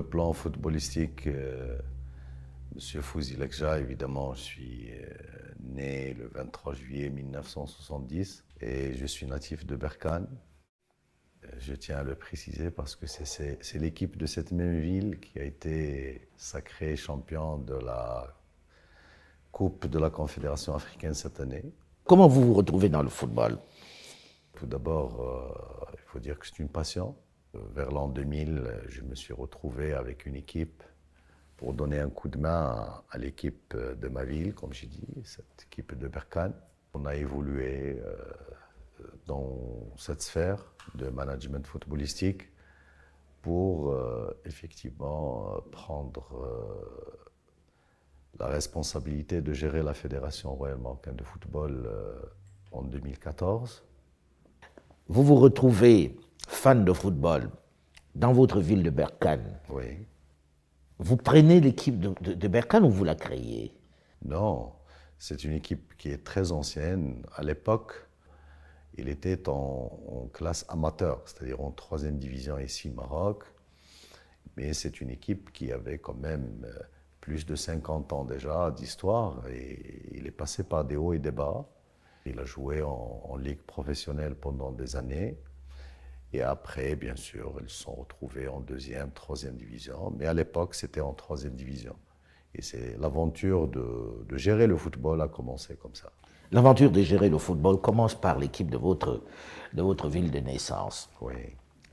plan footballistique, Monsieur Fouzi Lekja, évidemment, je suis né le 23 juillet 1970 et je suis natif de Berkane. Je tiens à le préciser parce que c'est l'équipe de cette même ville qui a été sacrée champion de la Coupe de la Confédération africaine cette année. Comment vous vous retrouvez dans le football? Tout d'abord, il faut dire que c'est une passion. Vers l'an 2000, je me suis retrouvé avec une équipe pour donner un coup de main à l'équipe de ma ville, comme j'ai dit, cette équipe de Berkane. On a évolué dans cette sphère de management footballistique pour effectivement prendre la responsabilité de gérer la Fédération royale marocaine de football en 2014. Vous vous retrouvez fan de football dans votre ville de Berkane. Oui. Vous prenez l'équipe de Berkane ou vous la créez? Non, c'est une équipe qui est très ancienne. À l'époque, il était en classe amateur, c'est-à-dire en 3e division ici au Maroc. Mais c'est une équipe qui avait quand même plus de 50 ans déjà d'histoire et il est passé par des hauts et des bas. Il a joué en ligue professionnelle pendant des années. Et après, bien sûr, ils se sont retrouvés en 2e, 3e division. Mais à l'époque, c'était en 3e division. Et c'est l'aventure de gérer le football a commencé comme ça. L'aventure de gérer le football commence par l'équipe de votre ville de naissance. Oui.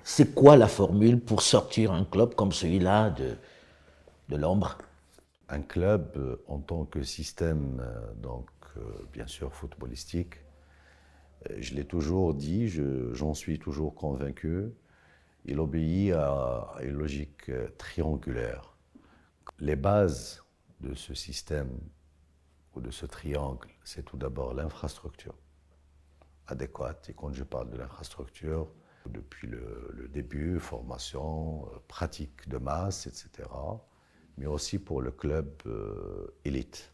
C'est quoi la formule pour sortir un club comme celui-là de l'ombre? Un club en tant que système, bien sûr, footballistique, je l'ai toujours dit, j'en suis toujours convaincu, il obéit à une logique triangulaire. Les bases de ce système ou de ce triangle, c'est tout d'abord l'infrastructure adéquate. Et quand je parle de l'infrastructure, depuis le début, formation, pratique de masse, etc., mais aussi pour le club élite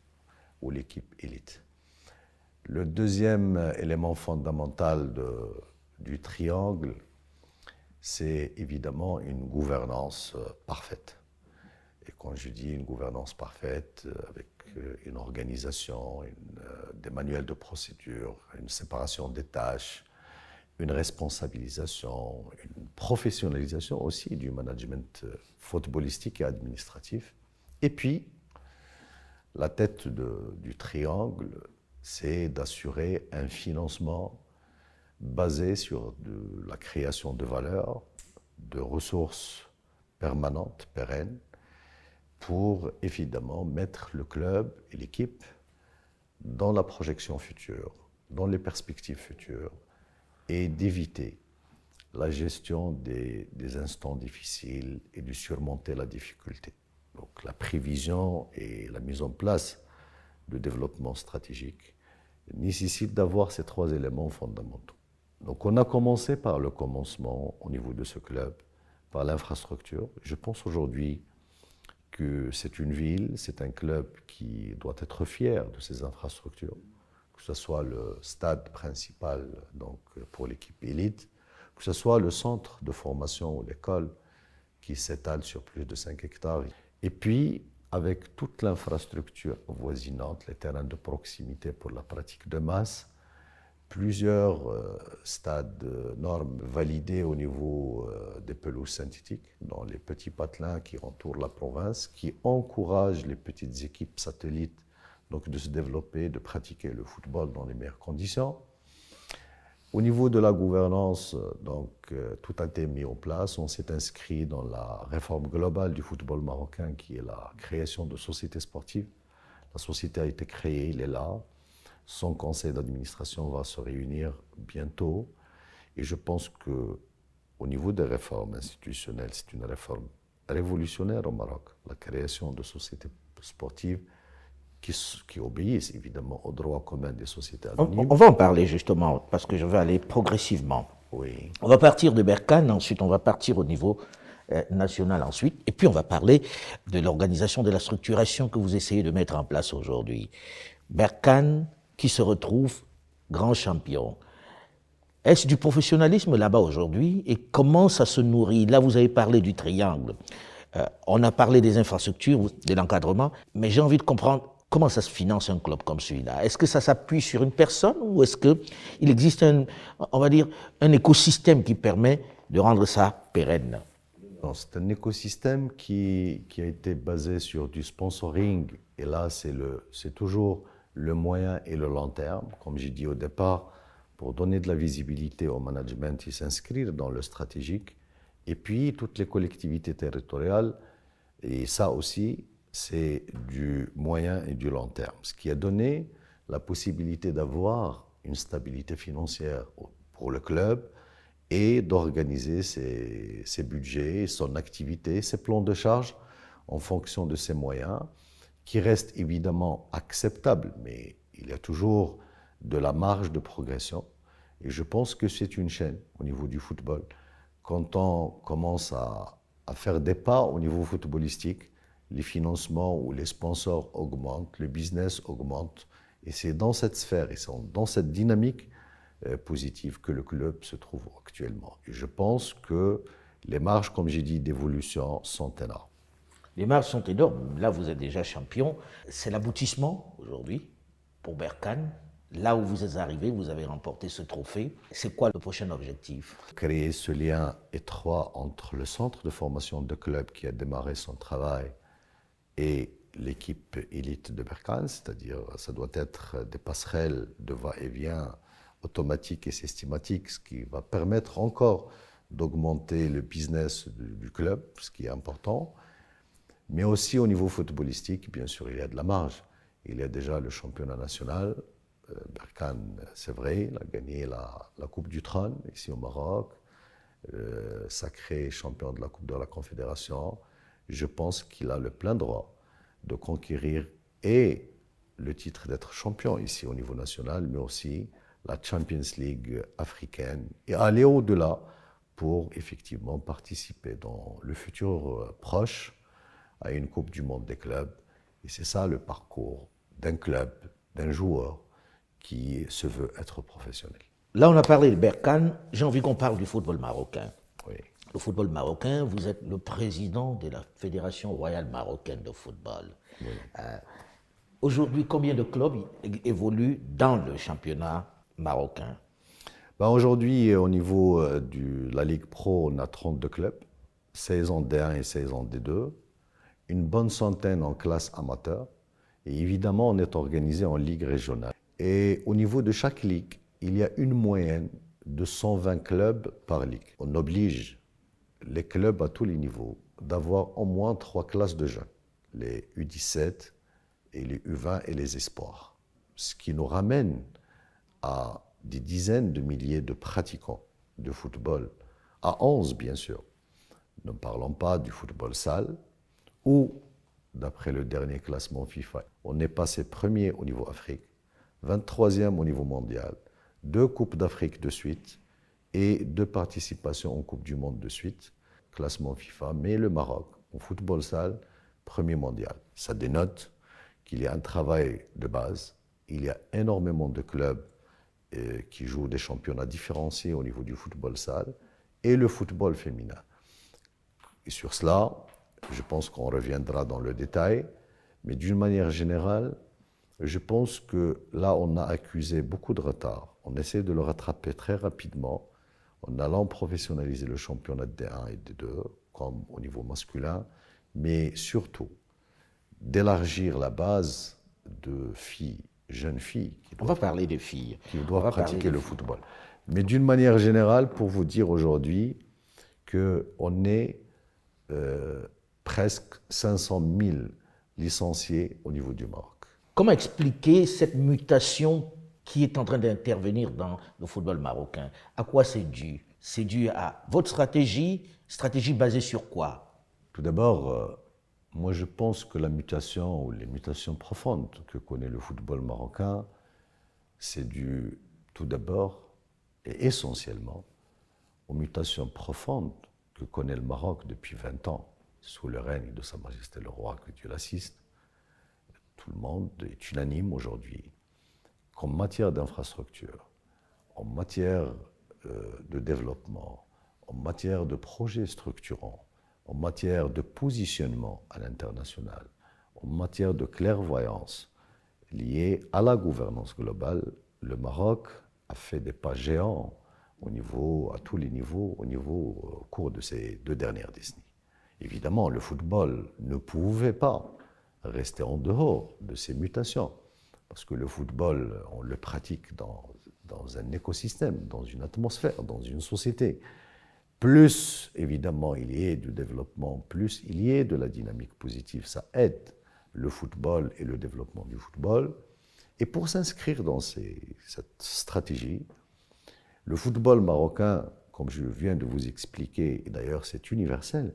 ou l'équipe élite. Le deuxième élément fondamental du triangle, c'est évidemment une gouvernance parfaite. Et quand je dis une gouvernance parfaite, avec une organisation, des manuels de procédure, une séparation des tâches, une responsabilisation, une professionnalisation aussi du management footballistique et administratif. Et puis, la tête du triangle, c'est d'assurer un financement basé sur la création de valeur, de ressources permanentes, pérennes, pour évidemment mettre le club et l'équipe dans la projection future, dans les perspectives futures, et d'éviter la gestion des instants difficiles et de surmonter la difficulté. Donc la prévision et la mise en place de développement stratégique nécessitent d'avoir ces 3 éléments fondamentaux. Donc on a commencé par le commencement au niveau de ce club, par l'infrastructure. Je pense aujourd'hui que c'est une ville, c'est un club qui doit être fier de ses infrastructures, que ce soit le stade principal donc, pour l'équipe élite, que ce soit le centre de formation ou l'école qui s'étale sur plus de 5 hectares. Et puis, avec toute l'infrastructure voisinante, les terrains de proximité pour la pratique de masse, plusieurs stades normes validés au niveau des pelouses synthétiques, dans les petits patelins qui entourent la province, qui encouragent les petites équipes satellites donc de se développer, de pratiquer le football dans les meilleures conditions. Au niveau de la gouvernance, tout a été mis en place. On s'est inscrit dans la réforme globale du football marocain, qui est la création de sociétés sportives. La société a été créée, elle est là. Son conseil d'administration va se réunir bientôt. Et je pense qu'au niveau des réformes institutionnelles, c'est une réforme révolutionnaire au Maroc. La création de sociétés sportives qui obéissent évidemment au droit commun des sociétés anonymes. On va en parler justement, parce que je vais aller progressivement. Oui. On va partir de Berkane, ensuite on va partir au niveau national ensuite, et puis on va parler de l'organisation, de la structuration que vous essayez de mettre en place aujourd'hui. Berkane qui se retrouve grand champion. Est-ce du professionnalisme là-bas aujourd'hui et comment ça se nourrit? Là, vous avez parlé du triangle. On a parlé des infrastructures, de l'encadrement, mais j'ai envie de comprendre comment ça se finance un club comme celui-là. Est-ce que ça s'appuie sur une personne ou est-ce qu'il existe on va dire, un écosystème qui permet de rendre ça pérenne? Non, c'est un écosystème qui a été basé sur du sponsoring. Et là, c'est toujours le moyen et le long terme. Comme j'ai dit au départ, pour donner de la visibilité au management et s'inscrire dans le stratégique. Et puis, toutes les collectivités territoriales, et ça aussi, c'est du moyen et du long terme. Ce qui a donné la possibilité d'avoir une stabilité financière pour le club et d'organiser ses budgets, son activité, ses plans de charge en fonction de ses moyens, qui restent évidemment acceptables, mais il y a toujours de la marge de progression. Et je pense que c'est une chaîne au niveau du football. Quand on commence à faire des pas au niveau footballistique, les financements ou les sponsors augmentent, le business augmente. Et c'est dans cette sphère et dans cette dynamique positive que le club se trouve actuellement. Et je pense que les marges, comme j'ai dit, d'évolution sont énormes. Les marges sont énormes. Là, vous êtes déjà champion. C'est l'aboutissement aujourd'hui pour Berkane. Là où vous êtes arrivé, vous avez remporté ce trophée. C'est quoi le prochain objectif? Créer ce lien étroit entre le centre de formation de club qui a démarré son travail et l'équipe élite de Berkane, c'est-à-dire ça doit être des passerelles de va-et-vient automatique et systématique, ce qui va permettre encore d'augmenter le business du club, ce qui est important. Mais aussi au niveau footballistique, bien sûr, il y a de la marge. Il y a déjà le championnat national. Berkane, c'est vrai, il a gagné la Coupe du Trône ici au Maroc, sacré champion de la Coupe de la Confédération. Je pense qu'il a le plein droit de conquérir et le titre d'être champion ici au niveau national, mais aussi la Champions League africaine et aller au-delà pour effectivement participer dans le futur proche à une Coupe du Monde des clubs. Et c'est ça le parcours d'un club, d'un joueur qui se veut être professionnel. Là, on a parlé de Berkane. J'ai envie qu'on parle du football marocain. Oui. Le football marocain, vous êtes le président de la Fédération royale marocaine de football. Oui. Aujourd'hui, combien de clubs évoluent dans le championnat marocain? Aujourd'hui, au niveau de la Ligue Pro, on a 32 clubs, 16 en D1 et 16 en D2, une bonne centaine en classe amateur, et évidemment, on est organisé en ligue régionale. Et au niveau de chaque ligue, il y a une moyenne de 120 clubs par ligue. On oblige les clubs à tous les niveaux d'avoir au moins 3 classes de jeunes, les U17 et les U20 et les espoirs. Ce qui nous ramène à des dizaines de milliers de pratiquants de football, à 11 bien sûr. Ne parlons pas du football salle, où, d'après le dernier classement FIFA, on est passé premier au niveau Afrique, 23e au niveau mondial, 2 Coupes d'Afrique de suite et 2 participations en Coupe du Monde de suite, classement FIFA, mais le Maroc, au football salle, premier mondial. Ça dénote qu'il y a un travail de base, il y a énormément de clubs qui jouent des championnats différenciés au niveau du football salle et le football féminin. Et sur cela, je pense qu'on reviendra dans le détail, mais d'une manière générale, je pense que là, on a accusé beaucoup de retard. On essaie de le rattraper très rapidement en allant professionnaliser le championnat de D1 et D2, comme au niveau masculin, mais surtout d'élargir la base de filles, jeunes filles. On va parler des filles. Qui doivent pratiquer le football. Mais d'une manière générale, pour vous dire aujourd'hui qu'on est presque 500 000 licenciés au niveau du Maroc. Comment expliquer cette mutation qui est en train d'intervenir dans le football marocain? À quoi c'est dû? C'est dû à votre stratégie basée sur quoi? Tout d'abord, moi je pense que la mutation ou les mutations profondes que connaît le football marocain, c'est dû tout d'abord et essentiellement aux mutations profondes que connaît le Maroc depuis 20 ans, sous le règne de Sa Majesté le Roi, que Dieu l'assiste. Tout le monde est unanime aujourd'hui qu'en matière d'infrastructure, en matière de développement, en matière de projets structurants, en matière de positionnement à l'international, en matière de clairvoyance liée à la gouvernance globale, le Maroc a fait des pas géants à tous les niveaux, au cours de ces 2 dernières décennies. Évidemment, le football ne pouvait pas rester en dehors de ces mutations, parce que le football, on le pratique dans un écosystème, dans une atmosphère, dans une société. Plus, évidemment, il y ait du développement, plus il y ait de la dynamique positive. Ça aide le football et le développement du football. Et pour s'inscrire dans cette stratégie, le football marocain, comme je viens de vous expliquer, et d'ailleurs c'est universel,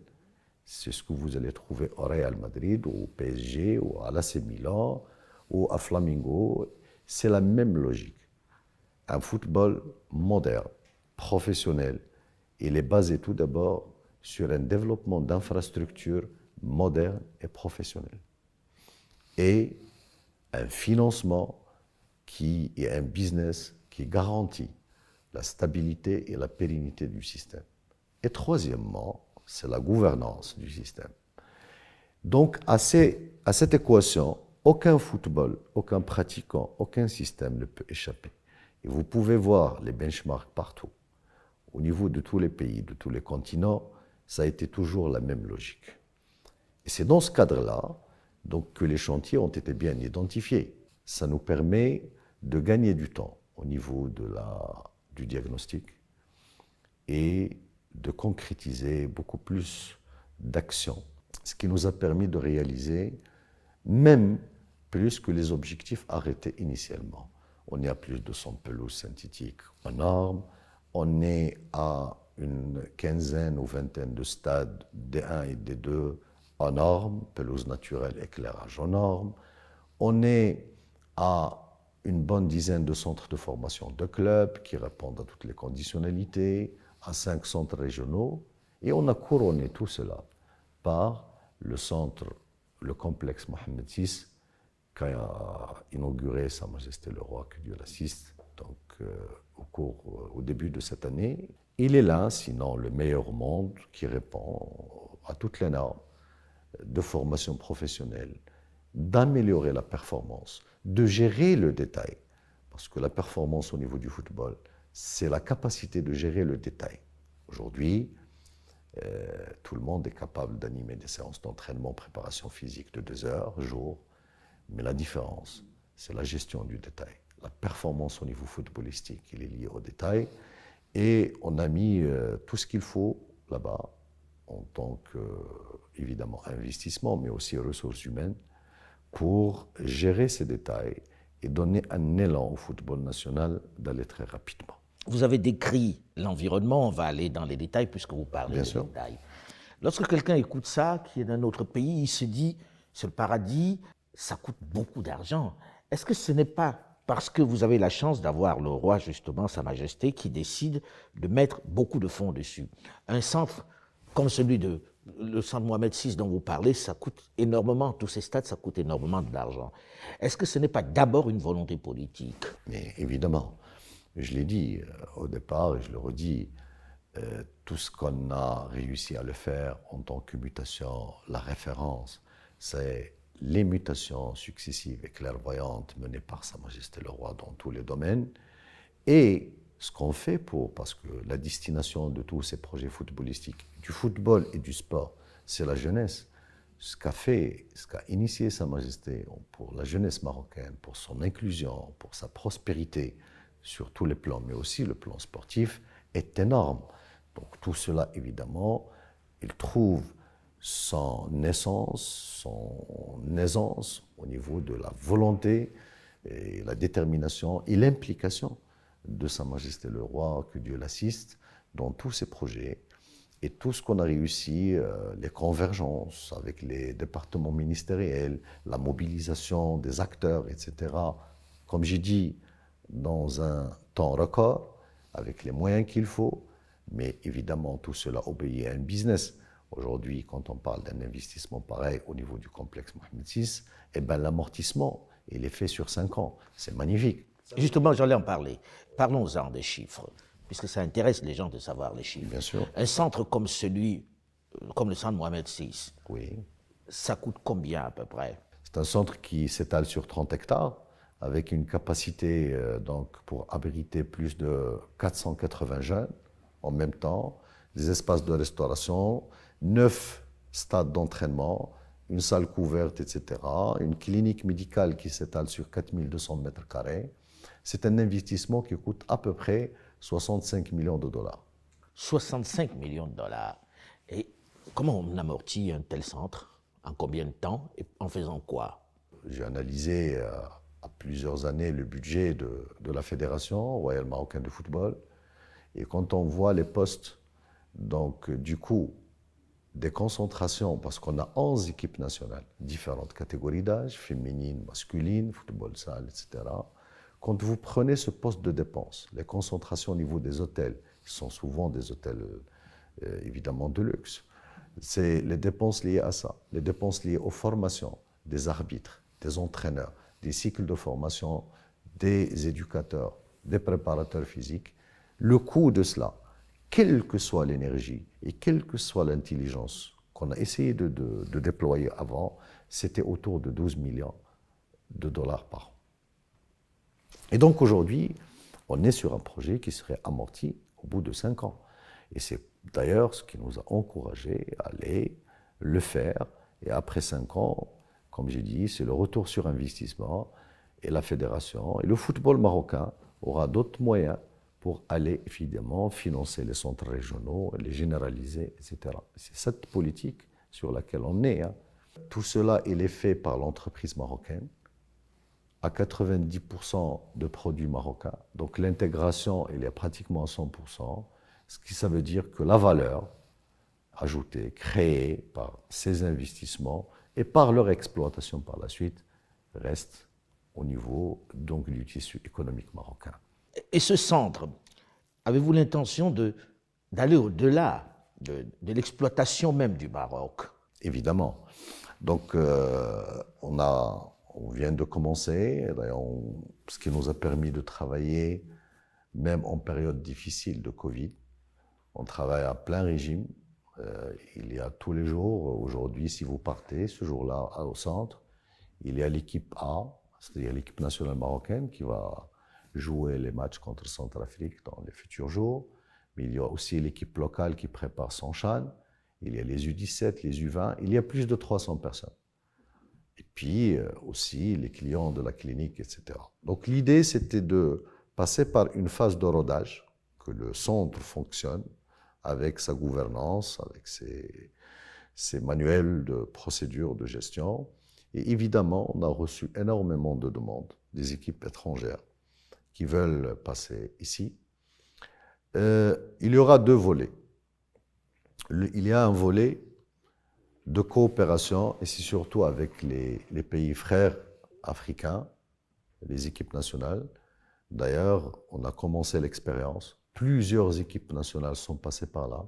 c'est ce que vous allez trouver au Real Madrid, ou au PSG, ou à l'AC Milan, ou à Flamingo, c'est la même logique. Un football moderne, professionnel, il est basé tout d'abord sur un développement d'infrastructures modernes et professionnelles. Et un financement et un business qui garantit la stabilité et la pérennité du système. Et troisièmement, c'est la gouvernance du système. Donc, à cette équation, aucun football, aucun pratiquant, aucun système ne peut échapper. Et vous pouvez voir les benchmarks partout. Au niveau de tous les pays, de tous les continents, ça a été toujours la même logique. Et c'est dans ce cadre-là donc, que les chantiers ont été bien identifiés. Ça nous permet de gagner du temps au niveau du diagnostic et de concrétiser beaucoup plus d'actions, ce qui nous a permis de réaliser même plus que les objectifs arrêtés initialement. On est à plus de 100 pelouses synthétiques en normes, on est à une quinzaine ou vingtaine de stades D1 et D2 en normes, pelouse naturelle, éclairage en normes. On est à une bonne dizaine de centres de formation de clubs qui répondent à toutes les conditionnalités, à 5 centres régionaux, et on a couronné tout cela par le complexe Mohamed VI, qu'a inauguré Sa Majesté le Roi, que Dieu l'assiste, donc au début de cette année. Il est là, sinon le meilleur au monde, qui répond à toutes les normes de formation professionnelle, d'améliorer la performance, de gérer le détail. Parce que la performance au niveau du football, c'est la capacité de gérer le détail. Aujourd'hui, tout le monde est capable d'animer des séances d'entraînement, préparation physique de 2 heures, jour. Mais la différence, c'est la gestion du détail. La performance au niveau footballistique, elle est liée au détail. Et on a mis tout ce qu'il faut là-bas, en tant que, évidemment, investissement, mais aussi ressources humaines, pour gérer ces détails et donner un élan au football national d'aller très rapidement. Vous avez décrit l'environnement, on va aller dans les détails puisque vous parlez Bien des sûr. détails. Lorsque quelqu'un écoute ça, qui est d'un autre pays, il se dit, c'est le paradis, ça coûte beaucoup d'argent. Est-ce que ce n'est pas parce que vous avez la chance d'avoir le roi, justement, Sa Majesté, qui décide de mettre beaucoup de fonds dessus? Un centre comme celui le centre Mohamed VI dont vous parlez, ça coûte énormément, tous ces stades, ça coûte énormément d'argent. Est-ce que ce n'est pas d'abord une volonté politique? Mais évidemment, je l'ai dit au départ et je le redis, tout ce qu'on a réussi à le faire en tant que mutation, la référence, c'est les mutations successives et clairvoyantes menées par Sa Majesté le Roi dans tous les domaines, et ce qu'on fait parce que la destination de tous ces projets footballistiques, du football et du sport, c'est la jeunesse. Ce qu'a initié Sa Majesté pour la jeunesse marocaine, pour son inclusion, pour sa prospérité, sur tous les plans, mais aussi le plan sportif, est énorme. Donc tout cela, évidemment, il trouve son essence, son aisance au niveau de la volonté et la détermination et l'implication de Sa Majesté le Roi, que Dieu l'assiste, dans tous ces projets. Et tout ce qu'on a réussi, les convergences avec les départements ministériels, la mobilisation des acteurs, etc., comme j'ai dit, dans un temps record, avec les moyens qu'il faut, mais évidemment tout cela obéit à un business. Aujourd'hui, quand on parle d'un investissement pareil au niveau du complexe Mohamed VI, eh ben, l'amortissement, il est fait sur 5 ans. C'est magnifique. Justement, j'allais en parler. Parlons-en des chiffres, puisque ça intéresse les gens de savoir les chiffres. Bien sûr. Un centre comme celui comme le centre Mohamed VI, Oui. ça coûte combien à peu près? C'est un centre qui s'étale sur 30 hectares, avec une capacité donc, pour abriter plus de 480 jeunes en même temps, des espaces de restauration, 9 stades d'entraînement, une salle couverte, etc., une clinique médicale qui s'étale sur 4200 mètres carrés. C'est un investissement qui coûte à peu près 65 millions de dollars. 65 millions de dollars. Et comment on amortit un tel centre? En combien de temps? Et en faisant quoi? J'ai analysé à plusieurs années le budget de la Fédération royale marocaine de football. Et quand on voit les postes, donc du coup, des concentrations, parce qu'on a 11 équipes nationales, différentes catégories d'âge, féminines, masculines, football salle, etc. Quand vous prenez ce poste de dépense, les concentrations au niveau des hôtels, qui sont souvent des hôtels évidemment de luxe, c'est les dépenses liées à ça, les dépenses liées aux formations des arbitres, des entraîneurs, des cycles de formation, des éducateurs, des préparateurs physiques. Le coût de cela, quelle que soit l'énergie et quelle que soit l'intelligence qu'on a essayé de déployer avant, c'était autour de 12 millions de dollars par an. Et donc aujourd'hui, on est sur un projet qui serait amorti au bout de 5 ans. Et c'est d'ailleurs ce qui nous a encouragés à aller le faire. Et après 5 ans, comme j'ai dit, c'est le retour sur investissement et la fédération. Et le football marocain aura d'autres moyens pour aller évidemment financer les centres régionaux, les généraliser, etc. C'est cette politique sur laquelle on est. Tout cela, il est fait par l'entreprise marocaine, à 90% de produits marocains. Donc l'intégration, elle est pratiquement à 100%, ce qui ça veut dire que la valeur ajoutée, créée par ces investissements et par leur exploitation par la suite, reste au niveau donc, du tissu économique marocain. Et ce centre, avez-vous l'intention d'aller au-delà de l'exploitation même du Maroc? Évidemment. Donc, on vient de commencer, ce qui nous a permis de travailler, même en période difficile de Covid. On travaille à plein régime. Il y a tous les jours, aujourd'hui, si vous partez ce jour-là au centre, il y a l'équipe A, c'est-à-dire l'équipe nationale marocaine qui va jouer les matchs contre Centrafrique dans les futurs jours. Mais il y a aussi l'équipe locale qui prépare son CHAN. Il y a les U17, les U20. Il y a plus de 300 personnes. Et puis aussi les clients de la clinique, etc. Donc l'idée, c'était de passer par une phase de rodage, que le centre fonctionne avec sa gouvernance, avec ses manuels de procédure de gestion. Et évidemment, on a reçu énormément de demandes des équipes étrangères qui veulent passer ici. Il y aura 2 volets. Il y a un volet de coopération, et c'est surtout avec les pays frères africains, les équipes nationales. D'ailleurs, on a commencé l'expérience. Plusieurs équipes nationales sont passées par là,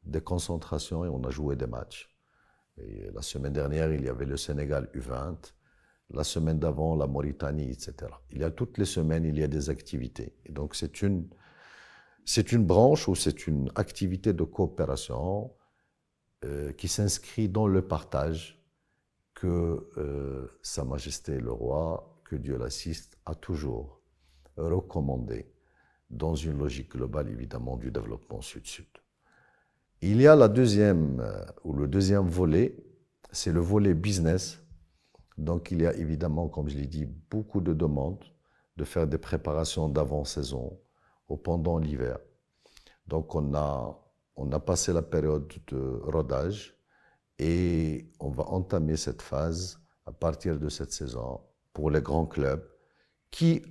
des concentrations, et on a joué des matchs. Et la semaine dernière, il y avait le Sénégal U20, la semaine d'avant, la Mauritanie, etc. Toutes les semaines, il y a des activités. Et donc, c'est une branche ou c'est une activité de coopération qui s'inscrit dans le partage que Sa Majesté le Roi, que Dieu l'assiste, a toujours recommandé dans une logique globale, évidemment, du développement sud-sud. Il y a le deuxième volet, c'est le volet business. Donc il y a évidemment, comme je l'ai dit, beaucoup de demandes de faire des préparations d'avant-saison ou pendant l'hiver. Donc on a passé la période de rodage et on va entamer cette phase à partir de cette saison pour les grands clubs qui,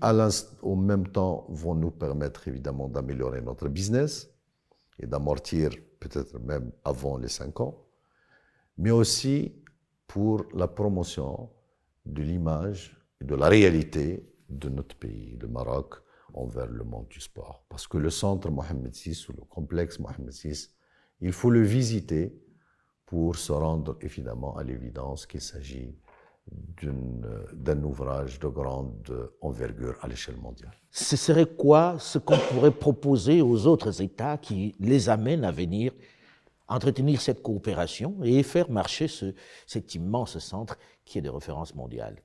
au même temps, vont nous permettre évidemment d'améliorer notre business et d'amortir peut-être même avant les 5 ans, mais aussi pour la promotion de l'image et de la réalité de notre pays, le Maroc, envers le monde du sport. Parce que le centre Mohamed VI ou le complexe Mohamed VI, il faut le visiter pour se rendre évidemment à l'évidence qu'il s'agit d'un ouvrage de grande envergure à l'échelle mondiale. Ce serait quoi ce qu'on pourrait proposer aux autres États qui les amènent à venir entretenir cette coopération et faire marcher cet immense centre qui est de référence mondiale?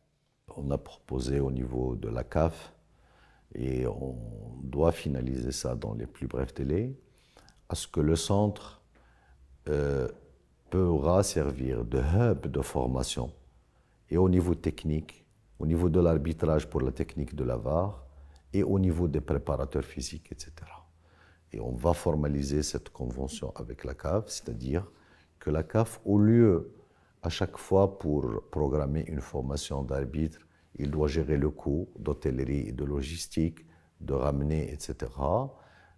On a proposé au niveau de la CAF, et on doit finaliser ça dans les plus brefs délais, à ce que le centre pourra servir de hub de formation, et au niveau technique, au niveau de l'arbitrage pour la technique de la VAR, et au niveau des préparateurs physiques, etc. Et on va formaliser cette convention avec la CAF, c'est-à-dire que la CAF, au lieu, à chaque fois pour programmer une formation d'arbitre, il doit gérer le coût d'hôtellerie et de logistique, de ramener, etc.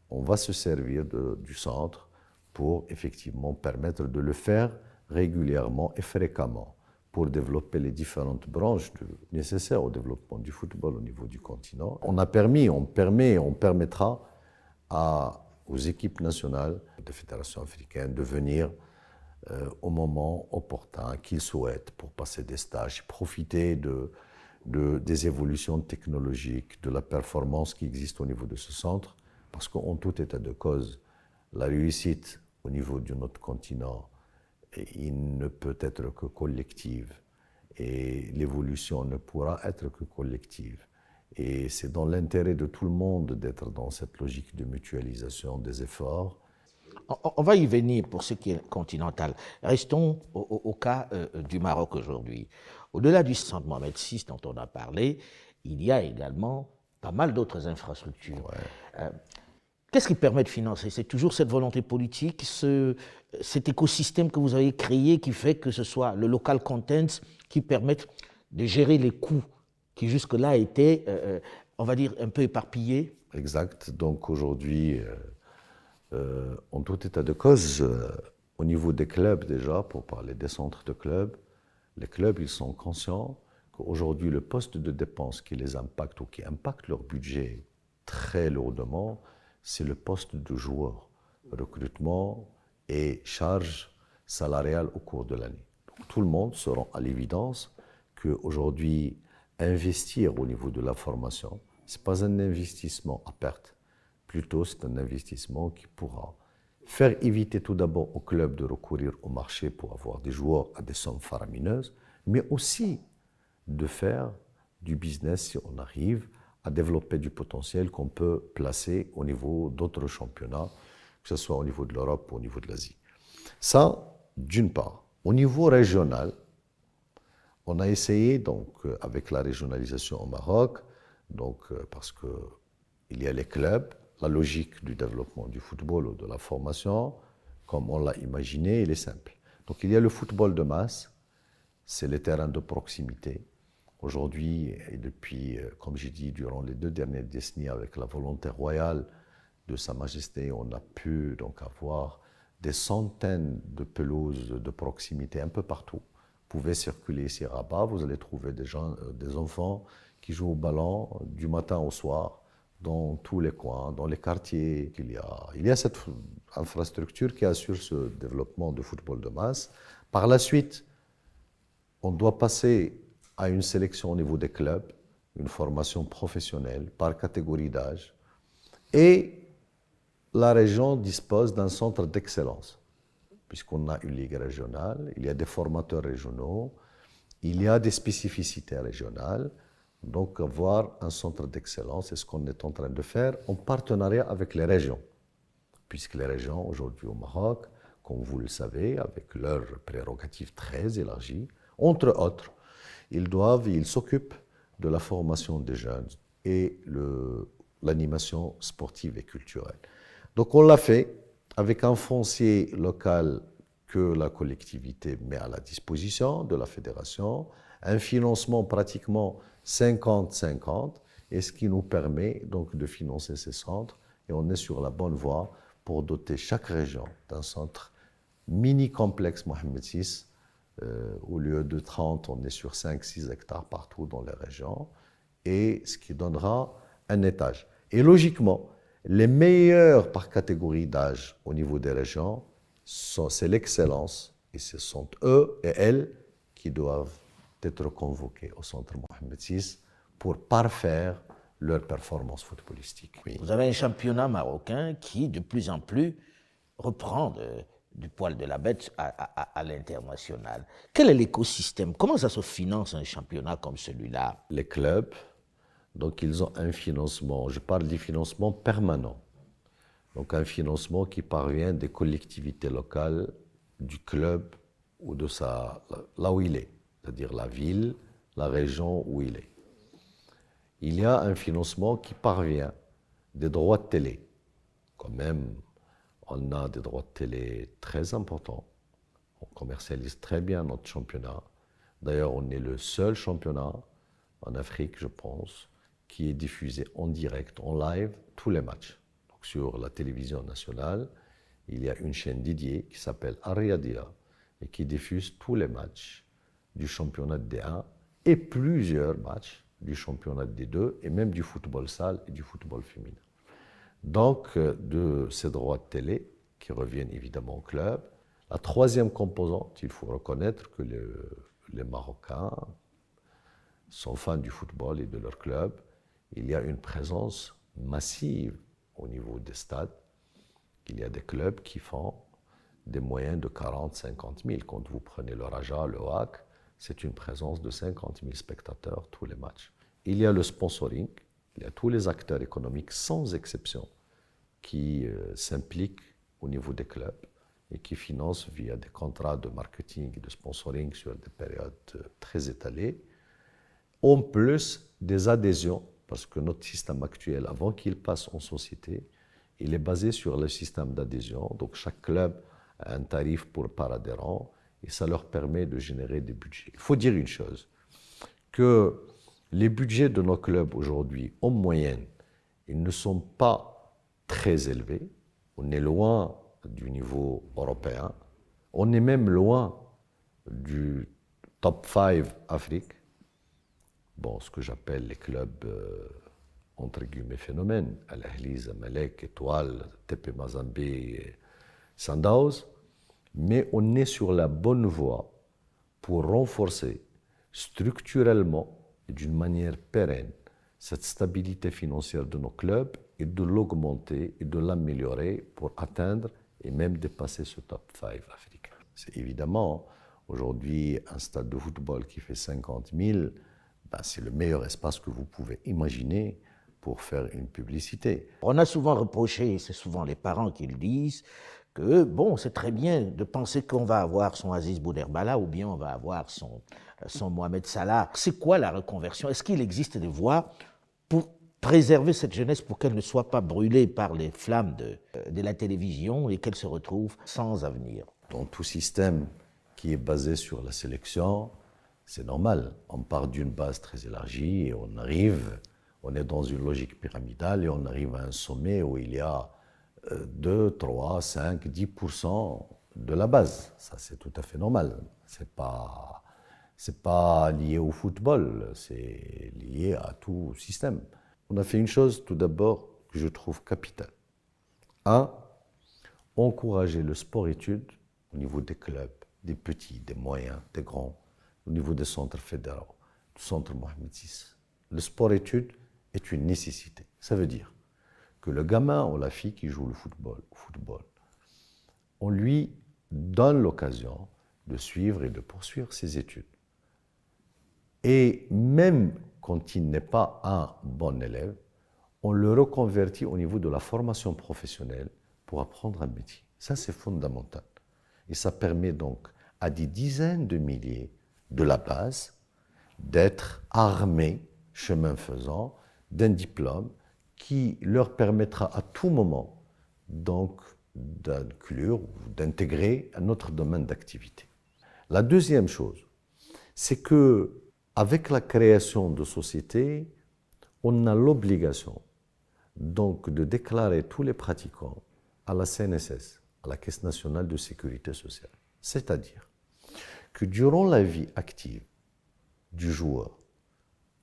On va se servir du centre pour effectivement permettre de le faire régulièrement et fréquemment pour développer les différentes branches nécessaires au développement du football au niveau du continent. On permettra aux équipes nationales de fédération africaine de venir au moment opportun qu'ils souhaitent pour passer des stages, profiter des évolutions technologiques, de la performance qui existe au niveau de ce centre, parce qu'en tout état de cause, la réussite au niveau de notre continent, il ne peut être que collective, et l'évolution ne pourra être que collective. Et c'est dans l'intérêt de tout le monde d'être dans cette logique de mutualisation des efforts. On va y venir pour ce qui est continental. Restons au cas du Maroc aujourd'hui. Au-delà du centre Mohamed VI dont on a parlé, il y a également pas mal d'autres infrastructures. Ouais. Qu'est-ce qui permet de financer? C'est toujours cette volonté politique, cet écosystème que vous avez créé qui fait que ce soit le local content qui permette de gérer les coûts qui jusque-là étaient, on va dire, un peu éparpillés? Exact. Donc aujourd'hui, en tout état de cause, au niveau des clubs déjà, pour parler des centres de clubs, les clubs, ils sont conscients qu'aujourd'hui, le poste de dépense qui les impacte ou qui impacte leur budget très lourdement, c'est le poste de joueur, recrutement et charges salariales au cours de l'année. Donc, tout le monde se rend à l'évidence qu'aujourd'hui, investir au niveau de la formation, ce n'est pas un investissement à perte. Plutôt, c'est un investissement qui pourra faire éviter tout d'abord au club de recourir au marché pour avoir des joueurs à des sommes faramineuses, mais aussi de faire du business si on arrive à développer du potentiel qu'on peut placer au niveau d'autres championnats, que ce soit au niveau de l'Europe ou au niveau de l'Asie. Ça, d'une part. Au niveau régional, on a essayé, donc, avec la régionalisation au Maroc, donc, parce qu'il y a les clubs, la logique du développement du football ou de la formation, comme on l'a imaginé, elle est simple. Donc il y a le football de masse, c'est les terrains de proximité. Aujourd'hui, et depuis, comme j'ai dit, durant les 2 dernières décennies, avec la volonté royale de Sa Majesté, on a pu donc avoir des centaines de pelouses de proximité un peu partout. Vous pouvez circuler ici à Rabat, vous allez trouver des enfants qui jouent au ballon du matin au soir, dans tous les coins, dans les quartiers. Il y a cette infrastructure qui assure ce développement de football de masse. Par la suite, on doit passer à une sélection au niveau des clubs, une formation professionnelle par catégorie d'âge. Et la région dispose d'un centre d'excellence, puisqu'on a une ligue régionale, il y a des formateurs régionaux, il y a des spécificités régionales. Donc, avoir un centre d'excellence, c'est ce qu'on est en train de faire en partenariat avec les régions. Puisque les régions, aujourd'hui au Maroc, comme vous le savez, avec leurs prérogatives très élargies, entre autres, ils s'occupent de la formation des jeunes et l'animation sportive et culturelle. Donc, on l'a fait avec un foncier local que la collectivité met à la disposition de la fédération, un financement pratiquement 50-50, et ce qui nous permet donc de financer ces centres. Et on est sur la bonne voie pour doter chaque région d'un centre mini-complexe Mohamed VI. Au lieu de 30, on est sur 5-6 hectares partout dans les régions, et ce qui donnera un étage. Et logiquement, les meilleurs par catégorie d'âge au niveau des régions, c'est l'excellence, et ce sont eux et elles qui doivent être convoqués au centre Mohamed VI pour parfaire leur performance footballistique. Oui. Vous avez un championnat marocain qui, de plus en plus, reprend du poil de la bête à l'international. Quel est l'écosystème? Comment ça se finance un championnat comme celui-là? Les clubs, donc ils ont un financement, je parle du financement permanent. Donc un financement qui parvient des collectivités locales, du club ou de là où il est, c'est-à-dire la ville, la région où il est. Il y a un financement qui parvient des droits de télé. Quand même, on a des droits de télé très importants. On commercialise très bien notre championnat. D'ailleurs, on est le seul championnat en Afrique, je pense, qui est diffusé en direct, en live, tous les matchs. Donc, sur la télévision nationale, il y a une chaîne dédiée qui s'appelle Al-Riyadiyya et qui diffuse tous les matchs du championnat de D1 et plusieurs matchs du championnat de D2 et même du football salle et du football féminin. Donc, de ces droits de télé qui reviennent évidemment au club. La troisième composante, il faut reconnaître que les Marocains sont fans du football et de leur club. Il y a une présence massive au niveau des stades. Il y a des clubs qui font des moyens de 40-50 000. Quand vous prenez le Raja, le WAC, c'est une présence de 50 000 spectateurs tous les matchs. Il y a le sponsoring, il y a tous les acteurs économiques sans exception qui s'impliquent au niveau des clubs et qui financent via des contrats de marketing et de sponsoring sur des périodes très étalées. En plus des adhésions, parce que notre système actuel, avant qu'il passe en société, il est basé sur le système d'adhésion. Donc chaque club a un tarif par adhérent et ça leur permet de générer des budgets. Il faut dire une chose, que les budgets de nos clubs aujourd'hui, en moyenne, ils ne sont pas très élevés. On est loin du niveau européen. On est même loin du top 5 Afrique. Bon, ce que j'appelle les clubs entre guillemets phénomènes, Al-Ahli, Zamalek, Étoile, TP Mazembe, Sundowns, mais on est sur la bonne voie pour renforcer structurellement et d'une manière pérenne cette stabilité financière de nos clubs et de l'augmenter et de l'améliorer pour atteindre et même dépasser ce top 5 africain. C'est évidemment, aujourd'hui, un stade de football qui fait 50 000, ben c'est le meilleur espace que vous pouvez imaginer pour faire une publicité. On a souvent reproché, et c'est souvent les parents qui le disent, que bon, c'est très bien de penser qu'on va avoir son Aziz Bouderbala ou bien on va avoir son Mohamed Salah. C'est quoi la reconversion? Est-ce qu'il existe des voies pour préserver cette jeunesse pour qu'elle ne soit pas brûlée par les flammes de la télévision et qu'elle se retrouve sans avenir? Dans tout système qui est basé sur la sélection, c'est normal. On part d'une base très élargie et on est dans une logique pyramidale et on arrive à un sommet où il y a 2, 3, 5, 10% de la base. Ça, c'est tout à fait normal. C'est pas lié au football, c'est lié à tout système. On a fait une chose, tout d'abord, que je trouve capitale. Un, encourager le sport-études au niveau des clubs, des petits, des moyens, des grands, au niveau des centres fédéraux, du centre Mohamed VI. Le sport-études est une nécessité. Ça veut dire que le gamin ou la fille qui joue le football, on lui donne l'occasion de suivre et de poursuivre ses études. Et même quand il n'est pas un bon élève, on le reconvertit au niveau de la formation professionnelle pour apprendre un métier. Ça, c'est fondamental. Et ça permet donc à des dizaines de milliers de la base d'être armés, chemin faisant, d'un diplôme qui leur permettra à tout moment donc d'inclure ou d'intégrer un autre domaine d'activité. La deuxième chose, c'est que avec la création de sociétés, on a l'obligation donc de déclarer tous les pratiquants à la CNSS, à la Caisse nationale de sécurité sociale. C'est-à-dire que durant la vie active du joueur,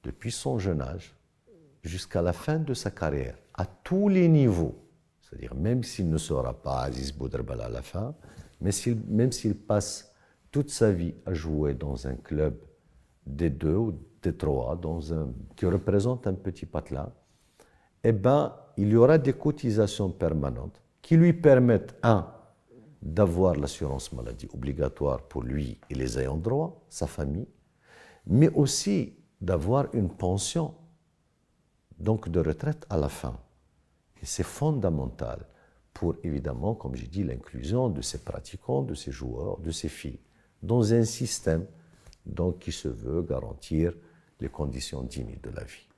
depuis son jeune âge jusqu'à la fin de sa carrière, à tous les niveaux, c'est-à-dire même s'il ne sera pas Aziz Bouderbala à la fin, mais même s'il passe toute sa vie à jouer dans un club D2 ou D3, qui représente un petit patelin, eh ben, il y aura des cotisations permanentes qui lui permettent, un, d'avoir l'assurance maladie obligatoire pour lui et les ayants droit, sa famille, mais aussi d'avoir une pension, donc de retraite à la fin. Et c'est fondamental pour, évidemment, comme j'ai dit, l'inclusion de ces pratiquants, de ces joueurs, de ces filles, dans un système donc, qui se veut garantir les conditions dignes de la vie.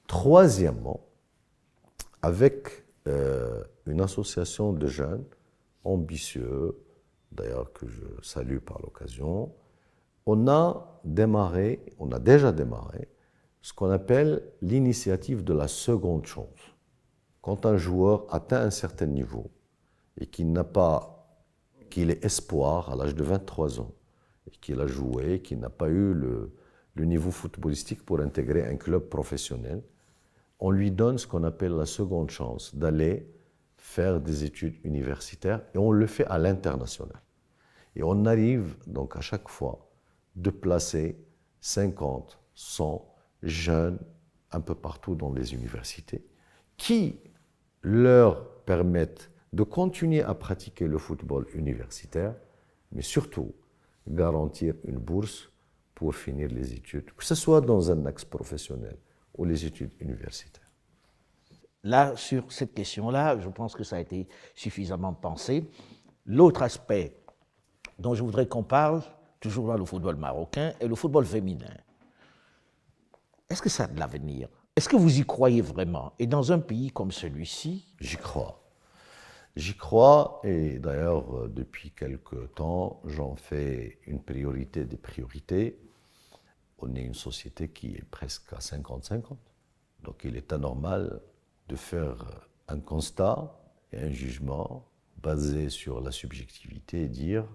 Troisièmement, avec une association de jeunes ambitieux, d'ailleurs que je salue par l'occasion, on a déjà démarré ce qu'on appelle l'initiative de la seconde chance. Quand un joueur atteint un certain niveau et qu'il est espoir à l'âge de 23 ans, et qu'il a joué, qu'il n'a pas eu le niveau footballistique pour intégrer un club professionnel, on lui donne ce qu'on appelle la seconde chance d'aller faire des études universitaires et on le fait à l'international. Et on arrive donc à chaque fois de placer 50, 100 jeunes un peu partout dans les universités qui leur permettent de continuer à pratiquer le football universitaire, mais surtout garantir une bourse pour finir les études, que ce soit dans un axe professionnel ou les études universitaires. Là, sur cette question-là, je pense que ça a été suffisamment pensé. L'autre aspect dont je voudrais qu'on parle, toujours dans le football marocain, est le football féminin. Est-ce que ça a de l'avenir? Est-ce que vous y croyez vraiment? Et dans un pays comme celui-ci? J'y crois. J'y crois, et d'ailleurs, depuis quelque temps, j'en fais une priorité des priorités. On est une société qui est presque à 50-50. Donc il est anormal de faire un constat et un jugement basé sur la subjectivité et dire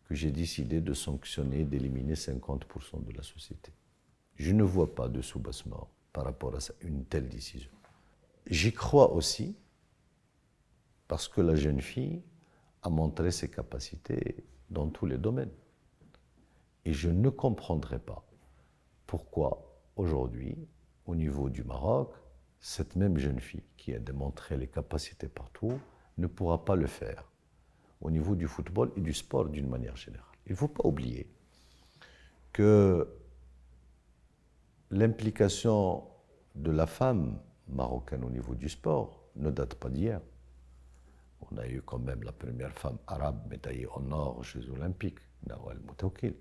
que j'ai décidé de sanctionner, d'éliminer 50% de la société. Je ne vois pas de soubassement par rapport à une telle décision. J'y crois aussi parce que la jeune fille a montré ses capacités dans tous les domaines. Et je ne comprendrai pas pourquoi aujourd'hui, au niveau du Maroc, cette même jeune fille qui a démontré les capacités partout ne pourra pas le faire au niveau du football et du sport d'une manière générale. Il ne faut pas oublier que l'implication de la femme marocaine au niveau du sport ne date pas d'hier. On a eu quand même la première femme arabe médaillée en or aux Jeux Olympiques, Nawal Moutaoukil.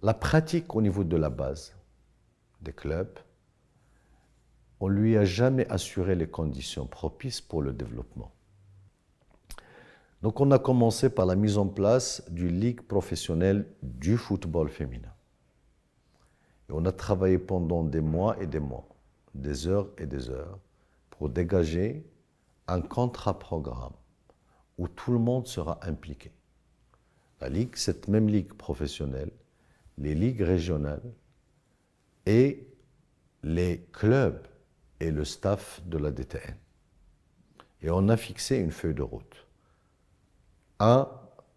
La pratique au niveau de la base des clubs, on ne lui a jamais assuré les conditions propices pour le développement. Donc on a commencé par la mise en place d'une ligue professionnelle du football féminin. Et on a travaillé pendant des mois et des mois, des heures et des heures, pour dégager un contrat-programme où tout le monde sera impliqué. La ligue, cette même ligue professionnelle, les ligues régionales et les clubs et le staff de la DTN. Et on a fixé une feuille de route. 1.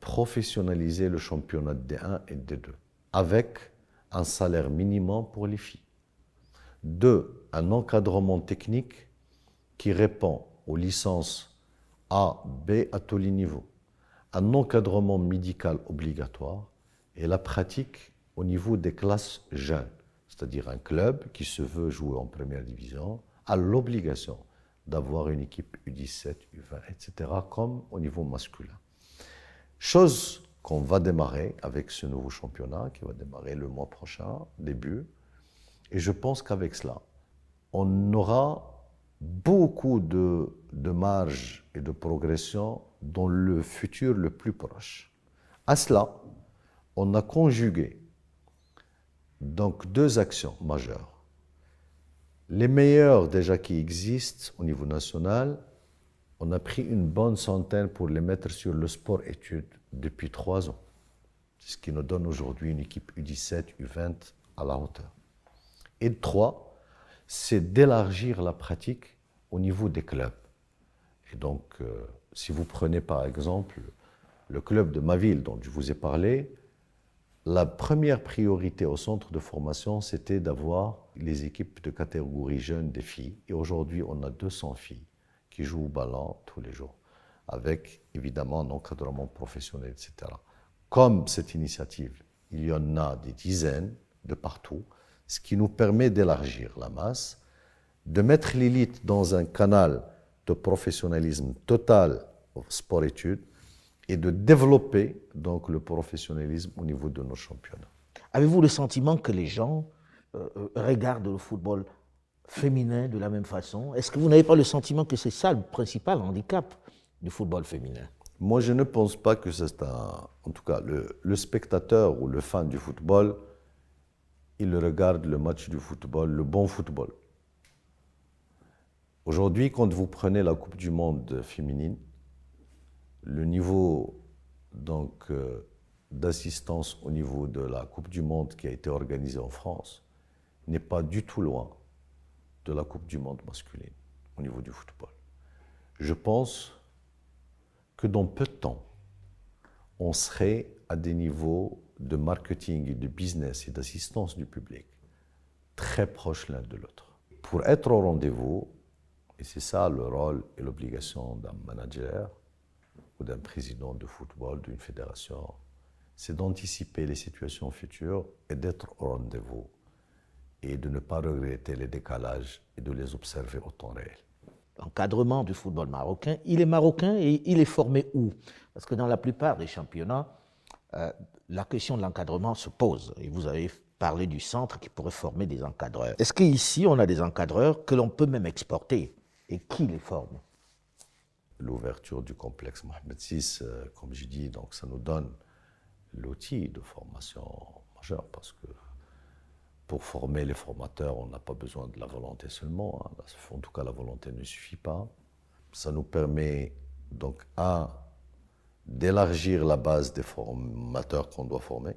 Professionnaliser le championnat de D1 et de D2 avec un salaire minimum pour les filles. 2. Un encadrement technique qui répond aux licences A, B à tous les niveaux. Un encadrement médical obligatoire et la pratique au niveau des classes jeunes. C'est-à-dire un club qui se veut jouer en première division a l'obligation d'avoir une équipe U17, U20, etc., comme au niveau masculin. Chose qu'on va démarrer avec ce nouveau championnat qui va démarrer le mois prochain, début. Et je pense qu'avec cela, on aura beaucoup de marge et de progression dans le futur le plus proche. À cela, on a conjugué donc 2 actions majeures. Les meilleures déjà qui existent au niveau national, on a pris une bonne centaine pour les mettre sur le sport-études depuis 3 ans. C'est ce qui nous donne aujourd'hui une équipe U17, U20 à la hauteur. Et 3, c'est d'élargir la pratique au niveau des clubs. Et donc, si vous prenez par exemple le club de ma ville dont je vous ai parlé, la première priorité au centre de formation, c'était d'avoir les équipes de catégorie jeune des filles. Et aujourd'hui, on a 200 filles qui jouent au ballon tous les jours. avec évidemment un encadrement professionnel, etc. Comme cette initiative, il y en a des dizaines de partout, ce qui nous permet d'élargir la masse, de mettre l'élite dans un canal de professionnalisme total sport-études et de développer donc le professionnalisme au niveau de nos championnats. Avez-vous le sentiment que les gens regardent le football féminin de la même façon? Est-ce que vous n'avez pas le sentiment que c'est ça le principal handicap du football féminin? Moi, je ne pense pas que c'est un... En tout cas, le spectateur ou le fan du football, il regarde le match du football, le bon football. Aujourd'hui, quand vous prenez la Coupe du Monde féminine, le niveau donc, d'assistance au niveau de la Coupe du Monde qui a été organisée en France n'est pas du tout loin de la Coupe du Monde masculine au niveau du football. Je pense que dans peu de temps, on serait à des niveaux de marketing et de business et d'assistance du public très proches l'un de l'autre. Pour être au rendez-vous, et c'est ça le rôle et l'obligation d'un manager ou d'un président de football, d'une fédération, c'est d'anticiper les situations futures et d'être au rendez-vous et de ne pas regretter les décalages et de les observer au temps réel. L'encadrement du football marocain, il est marocain et il est formé où? Parce que dans la plupart des championnats, la question de l'encadrement se pose. Et vous avez parlé du centre qui pourrait former des encadreurs. Est-ce qu'ici, on a des encadreurs que l'on peut même exporter? Et qui les forme? L'ouverture du complexe Mohamed VI, comme je dis, donc ça nous donne l'outil de formation majeure parce que pour former les formateurs, on n'a pas besoin de la volonté seulement. Hein. En tout cas, la volonté ne suffit pas. Ça nous permet donc d'élargir la base des formateurs qu'on doit former.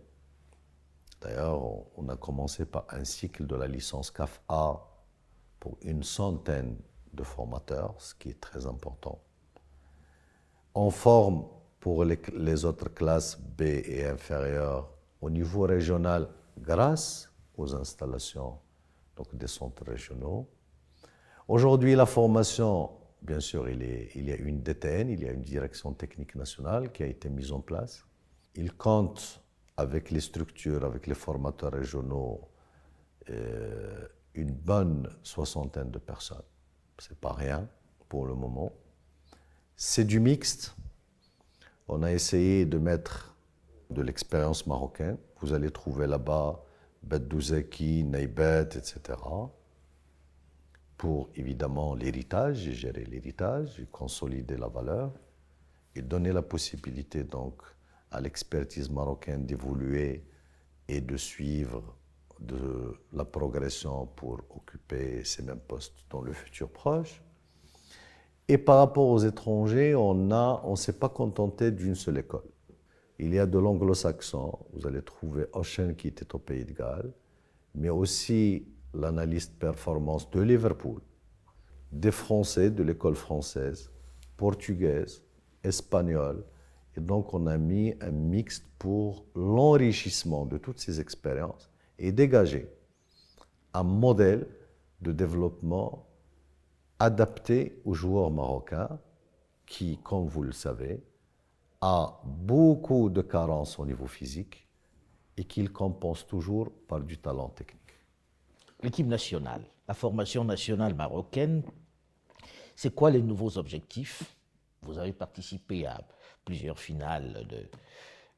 D'ailleurs, on a commencé par un cycle de la licence CAF A pour une centaine de formateurs, ce qui est très important. On forme pour les autres classes B et inférieures au niveau régional grâce aux installations donc des centres régionaux. Aujourd'hui, la formation, bien sûr, il y a une DTN, il y a une direction technique nationale qui a été mise en place. Il compte avec les structures, avec les formateurs régionaux, une bonne soixantaine de personnes. Ce n'est pas rien pour le moment. C'est du mixte. On a essayé de mettre de l'expérience marocaine. Vous allez trouver là-bas Beddouzeki, Naibet, etc. Pour évidemment l'héritage, et gérer l'héritage, et consolider la valeur, et donner la possibilité donc à l'expertise marocaine d'évoluer et de suivre de la progression pour occuper ces mêmes postes dans le futur proche. Et par rapport aux étrangers, on ne s'est pas contenté d'une seule école. Il y a de l'anglo-saxon, vous allez trouver Ocean qui était au Pays de Galles, mais aussi l'analyste performance de Liverpool, des Français de l'école française, portugaise, espagnole. Et donc on a mis un mixte pour l'enrichissement de toutes ces expériences et dégager un modèle de développement adapté aux joueurs marocains qui, comme vous le savez, a beaucoup de carences au niveau physique et qu'il compense toujours par du talent technique. L'équipe nationale, la formation nationale marocaine, c'est quoi les nouveaux objectifs? Vous avez participé à plusieurs finales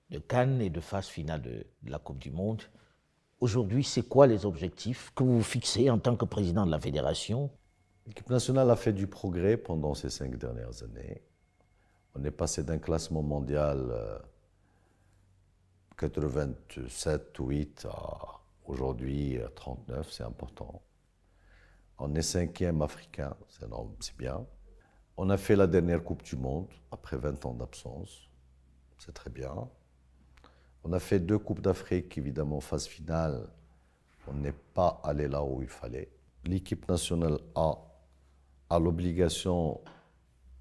de Cannes et de phase finale de la Coupe du Monde. Aujourd'hui, c'est quoi les objectifs que vous vous fixez en tant que président de la fédération? L'équipe nationale a fait du progrès pendant ces 5 dernières années. On est passé d'un classement mondial 87 ou 8 à aujourd'hui 39, c'est important. On est 5e africain, c'est bien. On a fait la dernière Coupe du Monde après 20 ans d'absence, c'est très bien. On a fait 2 Coupes d'Afrique, évidemment, phase finale. On n'est pas allé là où il fallait. L'équipe nationale a l'obligation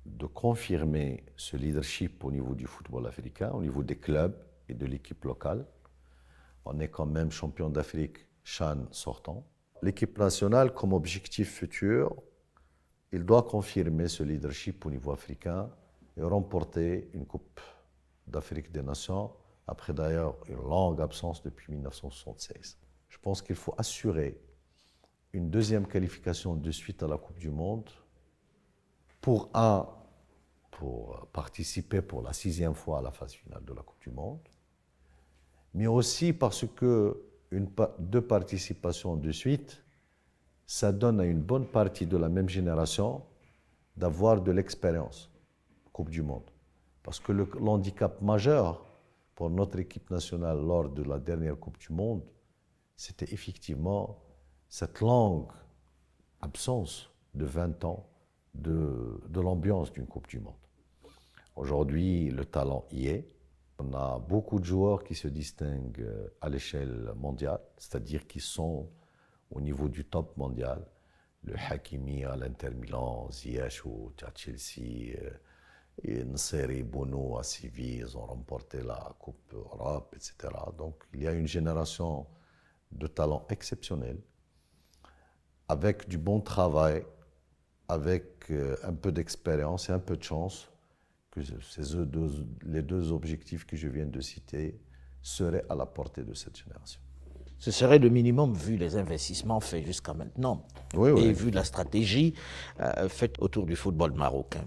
de confirmer ce leadership au niveau du football africain, au niveau des clubs et de l'équipe locale. On est quand même champion d'Afrique, CHAN sortant. L'équipe nationale, comme objectif futur, il doit confirmer ce leadership au niveau africain et remporter une Coupe d'Afrique des Nations, après d'ailleurs une longue absence depuis 1976. Je pense qu'il faut assurer une deuxième qualification de suite à la Coupe du Monde pour participer pour la 6e fois à la phase finale de la Coupe du Monde, mais aussi parce que deux participations de suite, ça donne à une bonne partie de la même génération d'avoir de l'expérience, Coupe du Monde. Parce que l'handicap majeur pour notre équipe nationale lors de la dernière Coupe du Monde, c'était effectivement cette longue absence de 20 ans de l'ambiance d'une Coupe du Monde. Aujourd'hui, le talent y est. On a beaucoup de joueurs qui se distinguent à l'échelle mondiale, c'est-à-dire qui sont au niveau du top mondial. Le Hakimi à l'Inter Milan, Ziyech à Chelsea, et Nseri, Bono à Séville, ils ont remporté la Coupe Europe, etc. Donc il y a une génération de talents exceptionnels, avec du bon travail, avec un peu d'expérience et un peu de chance, que les deux objectifs que je viens de citer seraient à la portée de cette génération. Ce serait le minimum vu les investissements faits jusqu'à maintenant et vu la stratégie faite autour du football marocain.